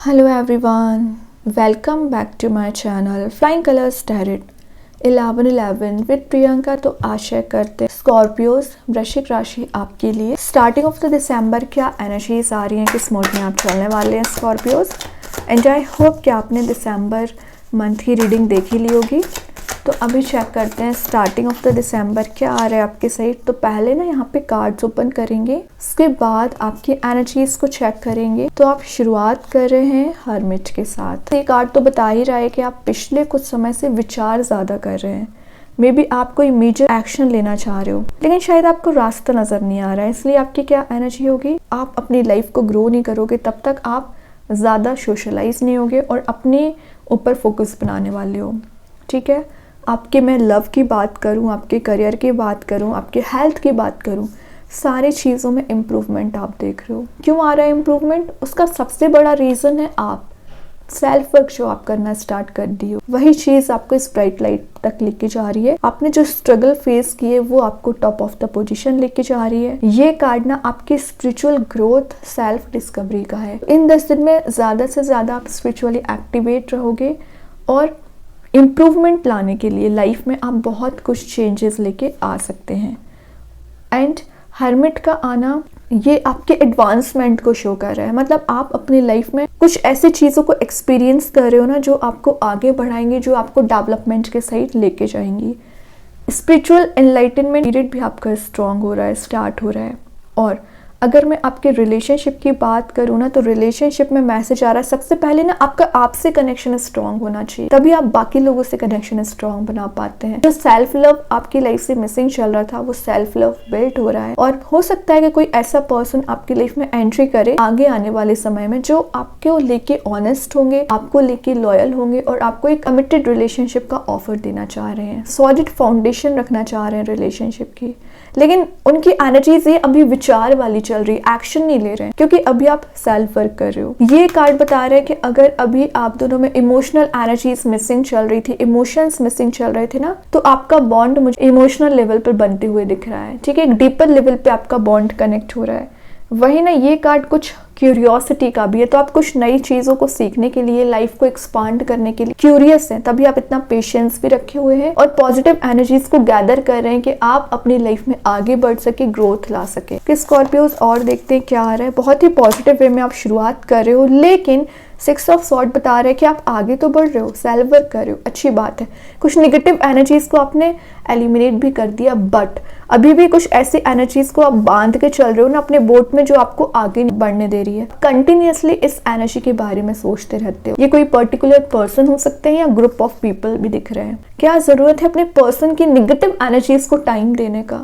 Hello everyone, welcome back to my channel Flying Colors Tarot 1111 with Priyanka. तो आशा करते हैं Scorpios वृश्चिक राशि आपके लिए स्टार्टिंग ऑफ द दिसंबर क्या एनर्जीज आ रही हैं, किस मोड में आप चलने वाले हैं स्कॉर्पियोज। एंड आई होप कि आपने दिसंबर मंथ की रीडिंग देखी ली होगी। तो अभी चेक करते हैं स्टार्टिंग ऑफ द दिसंबर क्या आ रहा है आपके साइड। तो पहले ना यहाँ पे कार्ड्स ओपन करेंगे, उसके बाद आपकी एनर्जीज को चेक करेंगे। तो आप शुरुआत कर रहे हैं हर्मिट के साथ। ये कार्ड तो बता ही रहा है कि आप पिछले कुछ समय से विचार ज़्यादा कर रहे हैं। मे बी आप कोई मेजर एक्शन लेना चाह रहे हो, लेकिन शायद आपको रास्ता नज़र नहीं आ रहा है। इसलिए आपकी क्या एनर्जी होगी, आप अपनी लाइफ को ग्रो नहीं करोगे तब तक आप ज़्यादा सोशलाइज नहीं होगे और अपने ऊपर फोकस बनाने वाले हो। ठीक है, आपके मैं लव की बात करूं, आपके करियर की बात करूं, आपके हेल्थ की बात करूं, सारी चीज़ों में इम्प्रूवमेंट आप देख रहे हो। क्यों आ रहा है इम्प्रूवमेंट? उसका सबसे बड़ा रीज़न है आप सेल्फ वर्क जो आप करना स्टार्ट कर दी हो। वही चीज़ आपको इस ब्राइट लाइट तक लेके जा रही है। आपने जो स्ट्रगल फेस किए वो आपको टॉप ऑफ द पोजीशन लेके जा रही है। ये कार्ड ना आपकी स्पिरिचुअल ग्रोथ, सेल्फ डिस्कवरी का है। इन 10 दिन में ज़्यादा से ज़्यादा आप स्पिरिचुअली एक्टिवेट रहोगे और इम्प्रूवमेंट लाने के लिए लाइफ में आप बहुत कुछ चेंजेस लेके आ सकते हैं। एंड हर्मिट का आना ये आपके एडवांसमेंट को शो कर रहा है। मतलब आप अपनी लाइफ में कुछ ऐसी चीज़ों को एक्सपीरियंस कर रहे हो ना जो आपको आगे बढ़ाएंगे, जो आपको डेवलपमेंट के साइड लेके जाएंगी। स्पिरिचुअल एनलाइटनमेंट पीरियड भी आपका स्ट्रॉन्ग हो रहा है, स्टार्ट हो रहा है। और अगर मैं आपके रिलेशनशिप की बात करूँ ना, तो रिलेशनशिप में मैसेज आ रहा है सबसे पहले ना आपका आपसे कनेक्शन स्ट्रॉन्ग होना चाहिए, तभी आप बाकी लोगों से कनेक्शन स्ट्रॉन्ग बना पाते हैं। जो सेल्फ लव आपकी लाइफ से मिसिंग चल रहा था वो सेल्फ लव बिल्ड हो रहा है। और हो सकता है कि कोई ऐसा पर्सन आपकी लाइफ में एंट्री करे आगे आने वाले समय में जो आपको लेके ऑनेस्ट होंगे, आपको लेके लॉयल होंगे और आपको एक कमिटेड रिलेशनशिप का ऑफर देना चाह रहे हैं, सॉलिड फाउंडेशन रखना चाह रहे हैं रिलेशनशिप की। लेकिन उनकी एनर्जीज ये अभी विचार वाली चल रही है, एक्शन नहीं ले रहे हैं क्योंकि अभी आप सेल्फ वर्क कर रहे हो। ये कार्ड बता रहे हैं कि अगर अभी आप दोनों में इमोशनल एनर्जीज मिसिंग चल रही थी, इमोशंस मिसिंग चल रहे थे ना, तो आपका बॉन्ड मुझे इमोशनल लेवल पर बनते हुए दिख रहा है। ठीक है, एक डीपर लेवल पे आपका बॉन्ड कनेक्ट हो रहा है। वही ना ये कार्ड कुछ क्यूरियोसिटी का भी है। तो आप कुछ नई चीज़ों को सीखने के लिए, लाइफ को एक्सपांड करने के लिए क्यूरियस हैं, तभी आप इतना पेशेंस भी रखे हुए हैं और पॉजिटिव एनर्जीज को गैदर कर रहे हैं कि आप अपनी लाइफ में आगे बढ़ सके, ग्रोथ ला सके। कि स्कॉर्पियोज और देखते हैं क्या आ रहा है। बहुत ही पॉजिटिव वे में आप शुरुआत कर रहे हो, लेकिन 6 ऑफ सॉर्ड बता रहे हैं कि आप आगे तो बढ़ रहे हो, सेल्फ वर्क कर रहे हो, अच्छी बात है। कुछ नेगेटिव एनर्जीज को आपने एलिमिनेट भी कर दिया, बट अभी भी कुछ ऐसी एनर्जीज को आप बांध के चल रहे हो ना अपने बोट में, जो आपको आगे बढ़ने दे रही है। कंटिन्यूअसली इस एनर्जी के बारे में सोचते रहते हो। ये कोई पर्टिकुलर पर्सन हो सकते हैं या ग्रुप ऑफ पीपल भी दिख रहे हैं। क्या जरूरत है अपने पर्सन की नेगेटिव एनर्जीज को टाइम देने का,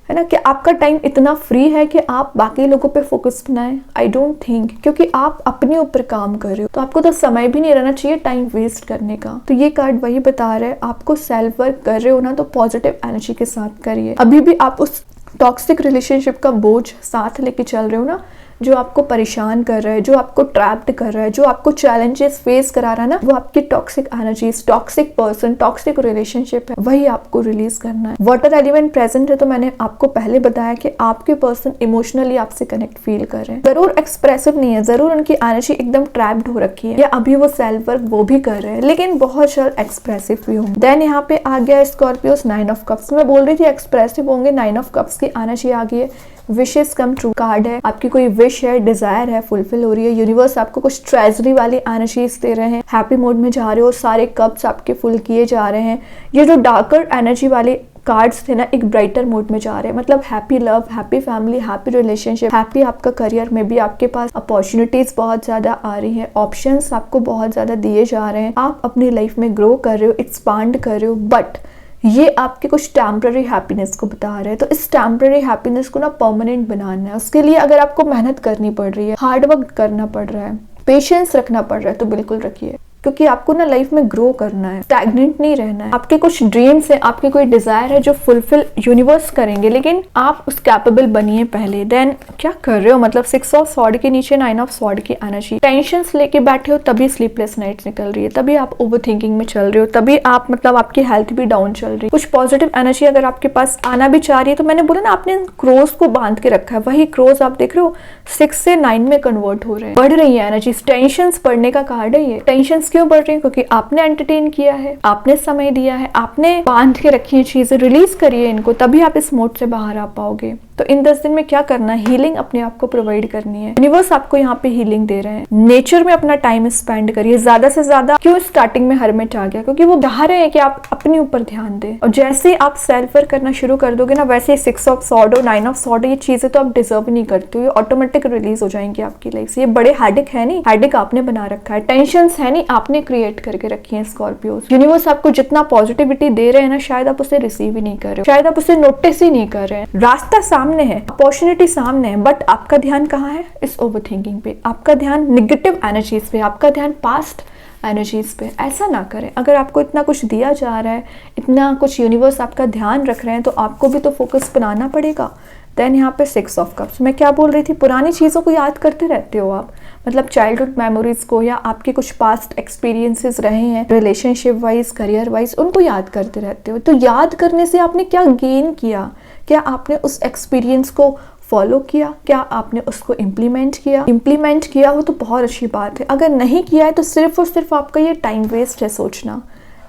है ना? कि आपका टाइम इतना फ्री है कि आप बाकी लोगों पे फोकस बनाएं? आई डोंट थिंक, क्योंकि आप अपने ऊपर काम कर रहे हो तो आपको तो समय भी नहीं रहना चाहिए टाइम वेस्ट करने का। तो ये कार्ड वही बता रहा है, आपको सेल्फ वर्क कर रहे हो ना तो पॉजिटिव एनर्जी के साथ करिए। अभी भी आप उस टॉक्सिक रिलेशनशिप का बोझ साथ लेके चल रहे हो ना, जो आपको परेशान कर रहा है, जो आपको ट्रैप्ड कर रहा है, जो आपको चैलेंजेस फेस करा रहा है ना, वो आपकी toxic energies, toxic person, toxic relationship है, वही आपको रिलीज करना है। वाटर एलिमेंट प्रेजेंट है तो मैंने आपको पहले बताया कि आपके पर्सन इमोशनली आपसे कनेक्ट फील कर रहे हैं। जरूर एक्सप्रेसिव नहीं है, जरूर उनकी एनर्जी एकदम ट्रैप्ड हो रखी है, या अभी वो सेल्फ वर्क वो भी कर रहे हैं, लेकिन बहुत जल्द एक्सप्रेसिव भी होंगे। देन यहाँ पे आ गया स्कॉर्पियोस 9 ऑफ कप्स। मैं बोल रही थी एक्सप्रेसिव होंगे, 9 ऑफ कप्स की एनर्जी आ गई है। विशेस कम ट्रू कार्ड है, आपकी कोई विश है, डिजायर है, फुलफिल हो रही है। यूनिवर्स आपको कुछ ट्रेजरी वाली एनर्जीज दे रहे हैं, हैप्पी मोड में जा रहे हो, सारे कप्स आपके फुल किए जा रहे हैं। ये जो डार्कर एनर्जी वाले कार्ड्स थे ना, एक ब्राइटर मोड में जा रहे हैं। मतलब happy love, happy family, happy relationship, happy आपका करियर में भी आपके पास अपॉर्चुनिटीज बहुत ज्यादा आ रही है, ऑप्शंस आपको बहुत ज्यादा दिए जा रहे हैं, आप अपनी लाइफ में ग्रो कर रहे हो, एक्सपांड कर रहे हो। बट ये आपके कुछ टेम्पररी हैप्पीनेस को बता रहे हैं। तो इस टेम्पररी हैप्पीनेस को ना परमानेंट बनाना है। उसके लिए अगर आपको मेहनत करनी पड़ रही है, हार्ड वर्क करना पड़ रहा है, पेशेंस रखना पड़ रहा है, तो बिल्कुल रखिए। क्योंकि आपको ना लाइफ में ग्रो करना है, स्टैग्नेंट नहीं रहना है। आपके कुछ ड्रीम्स है, आपके कोई डिजायर है जो फुलफिल यूनिवर्स करेंगे, लेकिन आप उस कैपेबल बनिए पहले। देन क्या कर रहे हो, मतलब 6 ऑफ स्वॉर्ड के नीचे 9 ऑफ स्वॉर्ड की एनर्जी, टेंशन लेके बैठे हो तभी स्लीपलेस नाइट्स निकल रही है, तभी आप ओवर थिंकिंग में चल रहे हो, तभी आप मतलब आपकी हेल्थ भी डाउन चल रही है। कुछ पॉजिटिव एनर्जी अगर आपके पास आना भी चाह रही है तो मैंने बोला ना आपने क्रोज को बांध के रखा है, वही क्रोज आप देख रहे हो 6 से 9 में कन्वर्ट हो रहे हैं, बढ़ रही है एनर्जी। टेंशन बढ़ने का कार्ड है ये। टेंशन क्यों बढ़ रही है, क्योंकि आपने एंटरटेन किया है, आपने समय दिया है, आपने बांध के रखी है चीजें, रिलीज करिए इनको, तभी आप इस मोड से बाहर आ पाओगे। तो इन 10 दिन में क्या करना है, हीलिंग अपने आप को प्रोवाइड करनी है। यूनिवर्स आपको यहाँ पे हीलिंग दे रहे हैं। नेचर में अपना टाइम स्पेंड करिए ज्यादा से ज्यादा। क्यों स्टार्टिंग में हरमिट आ गया, क्योंकि वो चाह रहे हैं कि आप अपने ऊपर ध्यान दें, और जैसे ही आप सेल्फ वर्क करना शुरू कर दोगे ना, वैसे ही 6 ऑफ स्वॉर्ड और 9 ऑफ स्वॉर्ड, ये चीजें तो आप डिजर्व नहीं करते हो, ये ऑटोमेटिक रिलीज हो जाएंगी आपकी लाइफ से। ये बड़े हेडेक है नहीं, हेडेक आपने बना रखा है, टेंशन है नहीं, आपने क्रिएट करके रखी है स्कॉर्पियो। यूनिवर्स आपको जितना पॉजिटिविटी दे रहे हैं ना, शायद आप उसे रिसीव ही नहीं कर रहे हो, शायद आप उसे नोटिस ही नहीं कर रहे हैं। रास्ता सामने है, अपॉर्चुनिटी सामने है, बट आपका ध्यान कहाँ है, इस ओवर थिंकिंग पे, आपका ध्यान निगेटिव एनर्जीज पे, आपका ध्यान पास्ट एनर्जीज पे। ऐसा ना करें। अगर आपको इतना कुछ दिया जा रहा है, इतना कुछ यूनिवर्स आपका ध्यान रख रहे हैं, तो आपको भी तो फोकस बनाना पड़ेगा। देन यहाँ पे 6 ऑफ कप्स, मैं क्या बोल रही थी, पुरानी चीज़ों को याद करते रहते हो आप, मतलब चाइल्डहुड मेमोरीज को, या आपके कुछ पास्ट एक्सपीरियंसेस रहे हैं रिलेशनशिप वाइज, करियर वाइज, उनको याद करते रहते हो। तो याद करने से आपने क्या गेन किया, क्या आपने उस एक्सपीरियंस को फॉलो किया, क्या आपने उसको इम्प्लीमेंट किया हो तो बहुत अच्छी बात है। अगर नहीं किया है तो सिर्फ और सिर्फ आपका ये टाइम वेस्ट है सोचना,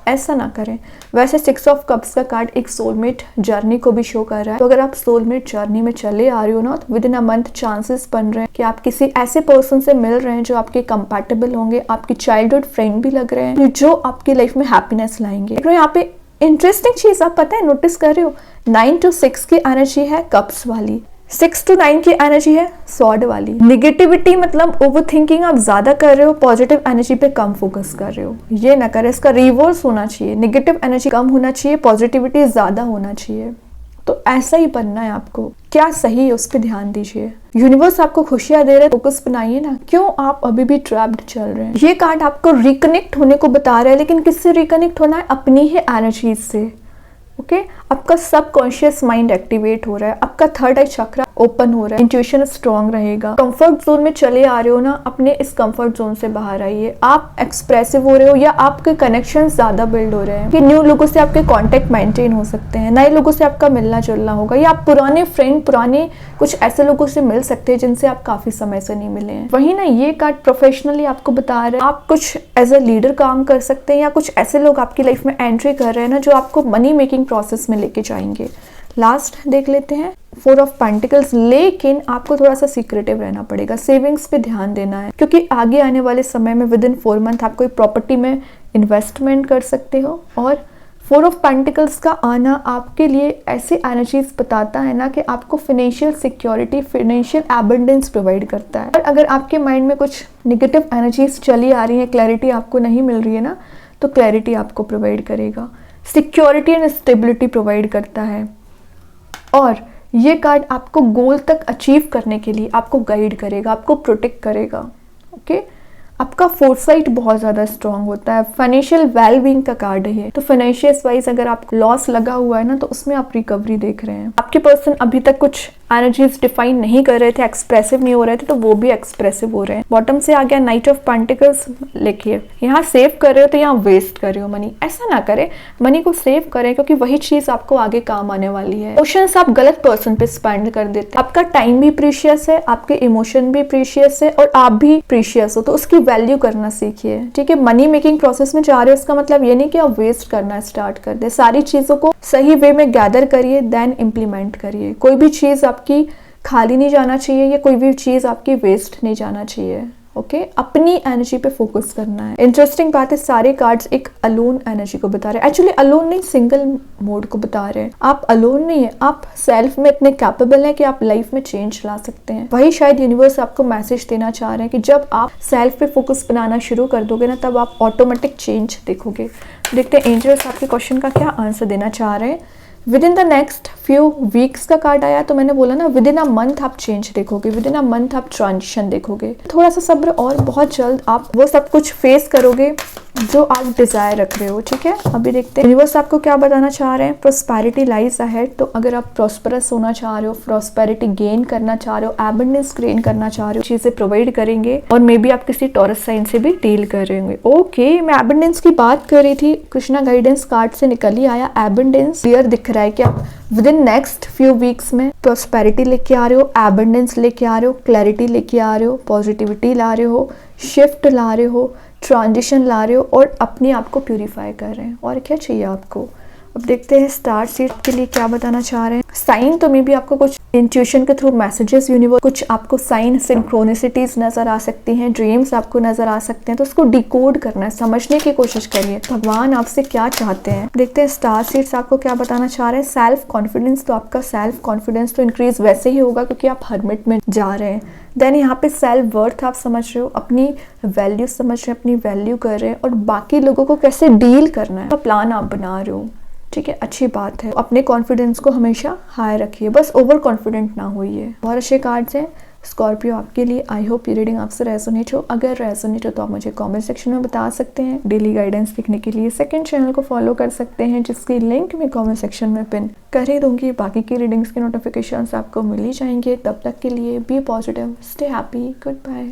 ऐसा ना करें। वैसे 6 ऑफ कप्स का कार्ड एक सोलमेट जर्नी को भी शो कर रहा है, तो अगर आप सोलमेट जर्नी में चले आ रहे हो ना, तो with in a month chances बन रहे हैं कि आप किसी ऐसे पर्सन से मिल रहे हैं जो आपके कंपैटिबल होंगे, आपकी चाइल्डहुड फ्रेंड भी लग रहे हैं, जो आपकी लाइफ में हैप्पीनेस लाएंगे। तो यहाँ पे इंटरेस्टिंग चीज आप पता है नोटिस कर रहे हो, 9 to 6 की एनर्जी है कप्स वाली, 6 to 9 की एनर्जी है स्वॉर्ड वाली। निगेटिविटी मतलब ओवर थिंकिंग आप ज्यादा कर रहे हो, पॉजिटिव एनर्जी पे कम फोकस कर रहे हो, ये ना करें, इसका रिवर्स होना चाहिए। निगेटिव एनर्जी कम होना चाहिए, पॉजिटिविटी ज्यादा होना चाहिए। तो ऐसा ही बनना है आपको, क्या सही है उस पर ध्यान दीजिए। यूनिवर्स आपको खुशियां दे रहे हैं, फोकस बनाइए ना। क्यों आप अभी भी ट्रैप्ड चल रहे हैं। ये कार्ड आपको रिकनेक्ट होने को बता रहा है, लेकिन किससे रिकनेक्ट होना है, अपनी ही एनर्जीज से। ओके आपका सबकॉन्शियस माइंड एक्टिवेट हो रहा है, आपका थर्ड आई चक्रा ओपन हो रहा है, इंट्यूशन स्ट्रांग रहेगा। कंफर्ट जोन में चले आ रहे हो ना, अपने इस कंफर्ट जोन से बाहर आइए। आप एक्सप्रेसिव हो रहे हो, या आपके कनेक्शन ज्यादा बिल्ड हो रहे हैं कि न्यू लोगों से आपके कांटेक्ट मेंटेन हो सकते हैं, नए लोगों से आपका मिलना जुलना होगा, या आप पुराने फ्रेंड, पुराने कुछ ऐसे लोगों से मिल सकते हैं जिनसे आप काफी समय से नहीं मिले हैं। वही ना ये कार्ड प्रोफेशनली आपको बता रहे हैं, आप कुछ एज अ लीडर काम कर सकते हैं, या कुछ ऐसे लोग आपकी लाइफ में एंट्री कर रहे हैं ना, जो आपको मनी मेकिंग प्रोसेस में लेके जाएंगे। लास्ट देख लेते हैं 4 ऑफ पेंटिकल्स, लेकिन आपको थोड़ा सा सीक्रेटिव रहना पड़ेगा, सेविंग्स पे ध्यान देना है, क्योंकि आगे आने वाले समय में विद इन 4 मंथ आप कोई प्रॉपर्टी में इन्वेस्टमेंट कर सकते हो। और 4 ऑफ पेंटिकल्स का आना आपके लिए ऐसी एनर्जीज बताता है ना कि आपको financial security, financial abundance provide करता है। और अगर आपके माइंड में कुछ निगेटिव एनर्जीज चली आ रही है, क्लैरिटी आपको नहीं मिल रही है ना, तो क्लैरिटी आपको प्रोवाइड करेगा, सिक्योरिटी एंड स्टेबिलिटी प्रोवाइड करता है। और ये कार्ड आपको गोल तक अचीव करने के लिए आपको गाइड करेगा, आपको प्रोटेक्ट करेगा। ओके आपका फोरसाइट बहुत ज़्यादा स्ट्रांग होता है, फाइनेंशियल वेलबींग का कार्ड है ये। तो फाइनेंशियल वाइज अगर आपको लॉस लगा हुआ है ना, तो उसमें आप रिकवरी देख रहे हैं। आपके पर्सन अभी तक कुछ एनर्जीज डिफाइन नहीं कर रहे थे, एक्सप्रेसिव नहीं हो रहे थे, तो वो भी एक्सप्रेसिव हो रहे हैं। बॉटम से आ गया नाइट ऑफ पेंटिकल्स, लिखिए यहाँ सेव कर रहे हो तो यहाँ वेस्ट कर रहे हो मनी, ऐसा ना करें, मनी को सेव करें, क्योंकि वही चीज आपको आगे काम आने वाली है। इमोशंस आप गलत पर्सन पे स्पेंड कर देते हैं, आपका टाइम भी प्रीशियस है, आपके इमोशन भी प्रीशियस है, और आप भी प्रीशियस हो, तो उसकी वैल्यू करना सीखिए। ठीक है, मनी मेकिंग प्रोसेस में जा रहे हो, इसका मतलब ये नहीं कि आप वेस्ट करना स्टार्ट कर दे। सारी चीजों को सही वे में गैदर करिए, देन इम्प्लीमेंट करिए। कोई भी चीज आपकी खाली नहीं जाना चाहिए, या कोई भी चीज आपकी वेस्ट नहीं जाना चाहिए। ओके अपनी एनर्जी पे फोकस करना है। इंटरेस्टिंग बात है, सारे कार्ड्स एक अलोन एनर्जी को बता रहे हैं। एक्चुअली अलोन नहीं, सिंगल मोड को बता रहे हैं। आप अलोन नहीं है, आप सेल्फ में इतने कैपेबल हैं कि आप लाइफ में चेंज ला सकते हैं। वही शायद यूनिवर्स आपको मैसेज देना चाह रहे हैं कि जब आप सेल्फ पे फोकस बनाना शुरू कर दोगे ना, तब आप ऑटोमेटिक चेंज देखोगे। देखते हैं एंजल्स आपके क्वेश्चन का क्या आंसर देना चाह रहे हैं। With in the next few weeks का कार्ड आया, तो मैंने बोला ना विद इन अ मंथ आप चेंज देखोगे, विद इन अ मंथ आप ट्रांजिशन देखोगे। थोड़ा सा सब्र और बहुत जल्द आप वो सब कुछ फेस करोगे जो आप डिज़ायर रख रहे हो, ठीक है। अभी देखते हैं यूनिवर्स आपको क्या बताना चाह रहे हैं। प्रोस्पेरिटी लाइज अहेड, तो अगर आप प्रॉस्परस होना चाह रहे हो, प्रॉस्पेरिटी गेन करना चाह रहे हो, एबंडेंस गेन करना चाह रहे हो, चीज़ें प्रोवाइड करेंगे। और मे बी आप किसी टॉरस साइन से भी डील कर रहे होंगे। ओके, मैं एबंडेंस की बात कर रही थी, कृष्णा गाइडेंस कार्ड से निकल ही आया एबंडेंस। क्लियर दिख रहा है कि आप with in next few weeks में प्रॉस्पेरिटी लेके आ रहे हो, एबंडेंस लेके आ रहे हो, क्लैरिटी लेके आ रहे हो, पॉजिटिविटी ला रहे हो, शिफ्ट ला रहे हो, ट्रांजिशन ला रहे हो और अपने आप को प्यूरिफाई कर रहे हैं। और क्या चाहिए आपको। अब देखते हैं स्टार सीड के लिए क्या बताना चाह रहे हैं। साइन तो मे भी आपको कुछ इंट्यूशन के थ्रू मैसेजेस यूनिवर्स, कुछ आपको साइन सिंक्रोनिसिटीज नजर आ सकती हैं, ड्रीम्स आपको नजर आ सकते हैं, तो उसको डिकोड करना है, समझने की कोशिश करिए भगवान आपसे क्या चाहते हैं। देखते हैं स्टार सीड्स आपको क्या बताना चाह रहे हैं। सेल्फ कॉन्फिडेंस, तो आपका सेल्फ कॉन्फिडेंस तो इंक्रीज वैसे ही होगा क्योंकि आप हर्मिट में जा रहे हैं। देन यहाँ पे सेल्फ वर्थ आप समझ रहे हो, अपनी वैल्यू समझ रहे हैं, अपनी वैल्यू कर रहे हैं और बाकी लोगों को कैसे डील करना है, प्लान आप बना रहे हो, ठीक है। अच्छी बात है। अपने कॉन्फिडेंस को हमेशा हाई रखिए, बस ओवर कॉन्फिडेंट ना होइए। बहुत अच्छे कार्ड्स हैं स्कॉर्पियो आपके लिए। आई होप ये रीडिंग आपसे रेजोनेट हो। अगर रेजोनेट हो तो आप मुझे कमेंट सेक्शन में बता सकते हैं। डेली गाइडेंस देखने के लिए सेकंड चैनल को फॉलो कर सकते हैं, जिसकी लिंक मैं कमेंट सेक्शन में पिन कर ही दूंगी। बाकी की रीडिंग्स के नोटिफिकेशंस आपको मिल ही जाएंगे। तब तक के लिए be positive, stay happy, good bye.